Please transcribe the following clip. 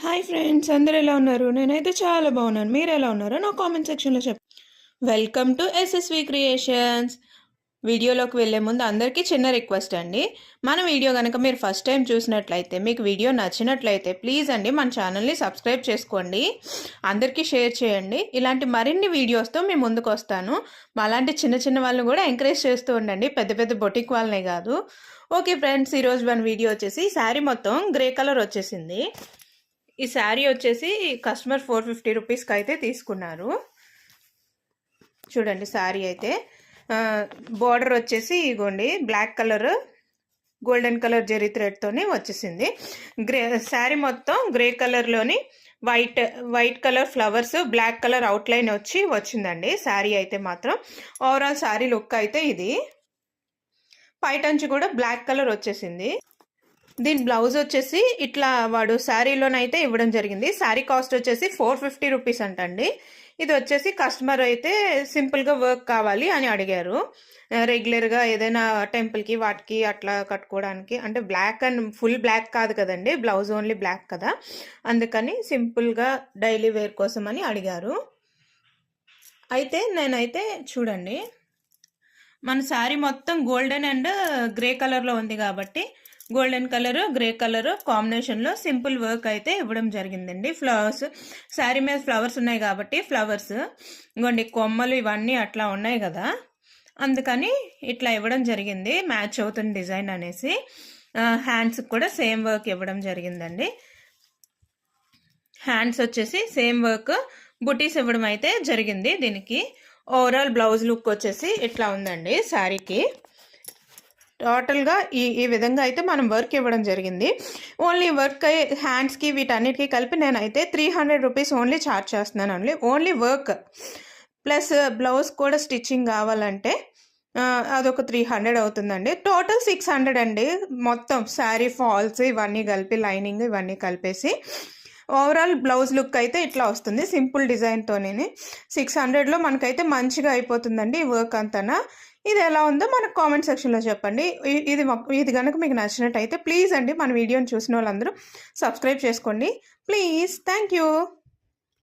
Hi friends, అందరు ఎలా ఉన్నారు? నేనైతే చాలా బాగున్నాను. మీరు ఎలా ఉన్నారో నా కామెంట్ సెక్షన్లో వెల్కమ్ టు ఎస్ఎస్వి క్రియేషన్స్. వీడియోలోకి వెళ్ళే ముందు అందరికీ చిన్న రిక్వెస్ట్ అండి. మన వీడియో కనుక మీరు ఫస్ట్ టైం చూసినట్లయితే, మీకు వీడియో నచ్చినట్లయితే ప్లీజ్ అండి మన ఛానల్ని సబ్స్క్రైబ్ చేసుకోండి, అందరికీ షేర్ చేయండి. ఇలాంటి మరిన్ని వీడియోస్తో మేము ముందుకు వస్తాను. అలాంటి చిన్న చిన్న వాళ్ళని కూడా ఎంకరేజ్ చేస్తూ ఉండండి, పెద్ద పెద్ద బొటిక్ వాళ్ళనే కాదు. ఓకే ఫ్రెండ్స్, ఈరోజు మన వీడియో వచ్చేసి శారీ మొత్తం గ్రే కలర్ వచ్చేసింది. ఈ శారీ వచ్చేసి కస్టమర్ 450 రూపీస్కి అయితే తీసుకున్నారు. చూడండి, శారీ అయితే బోర్డర్ వచ్చేసి ఇగోండి black colour golden colour zari థ్రెడ్తోనే వచ్చేసింది. శారీ మొత్తం గ్రే కలర్లోని white colour flowers, black colour outline వచ్చిందండి. శారీ అయితే మాత్రం ఓవరాల్ శారీ లుక్ అయితే ఇది. పైటంచి కూడా బ్లాక్ కలర్ వచ్చేసింది. దీని బ్లౌజ్ వచ్చేసి ఇట్లా వాడు శారీలోనైతే ఇవ్వడం జరిగింది. శారీ కాస్ట్ వచ్చేసి 450 రూపీస్ అంటండి. ఇది వచ్చేసి కస్టమర్ అయితే సింపుల్గా వర్క్ కావాలి అని అడిగారు. రెగ్యులర్గా ఏదైనా టెంపుల్కి వాటికి అట్లా కట్టుకోవడానికి, అంటే బ్లాక్ అండ్ ఫుల్ బ్లాక్ కాదు కదండి, బ్లౌజ్ ఓన్లీ బ్లాక్ కదా, అందుకని సింపుల్గా డైలీ వేర్ కోసం అని అడిగారు. అయితే నేనైతే చూడండి, మన శారీ మొత్తం గోల్డెన్ అండ్ గ్రే కలర్లో ఉంది కాబట్టి గోల్డెన్ కలర్ గ్రే కలర్ కాంబినేషన్లో సింపుల్ వర్క్ అయితే ఇవ్వడం జరిగిందండి. ఫ్లవర్స్ శారీ మీద ఫ్లవర్స్ ఉన్నాయి కాబట్టి ఫ్లవర్స్ ఇంకోండి కొమ్మలు ఇవన్నీ అట్లా ఉన్నాయి కదా, అందుకని ఇట్లా ఇవ్వడం జరిగింది. మ్యాచ్ అవుతుంది డిజైన్ అనేసి. హ్యాండ్స్కి కూడా సేమ్ వర్క్ ఇవ్వడం జరిగిందండి. హ్యాండ్స్ వచ్చేసి సేమ్ వర్క్ బుటీస్ ఇవ్వడం అయితే జరిగింది. దీనికి ఓవరాల్ బ్లౌజ్ లుక్ వచ్చేసి ఇట్లా ఉందండి. శారీకి టోటల్గా ఈ విధంగా అయితే మనం వర్క్ ఇవ్వడం జరిగింది. ఓన్లీ వర్క్ హ్యాండ్స్కి వీటన్నిటికీ కలిపి నేనైతే 300 రూపీస్ ఓన్లీ ఛార్జ్ చేస్తున్నాను. ఓన్లీ వర్క్ ప్లస్ బ్లౌజ్ కూడా స్టిచ్చింగ్ కావాలంటే అదొక 300 అవుతుందండి. టోటల్ 600 అండి. మొత్తం శారీ ఫాల్స్ ఇవన్నీ కలిపి, లైనింగ్ ఇవన్నీ కలిపేసి ఓవరాల్ బ్లౌజ్ లుక్ అయితే ఇట్లా వస్తుంది. సింపుల్ డిజైన్తోనే 600లో మనకైతే మంచిగా అయిపోతుందండి ఈ వర్క్ అంతా. ఇది ఎలా ఉందో మనకు కామెంట్ సెక్షన్లో చెప్పండి. ఇది కనుక మీకు నచ్చినట్టయితే ప్లీజ్ అండి మన వీడియోని చూసిన వాళ్ళందరూ సబ్స్క్రైబ్ చేసుకోండి ప్లీజ్. Thank you.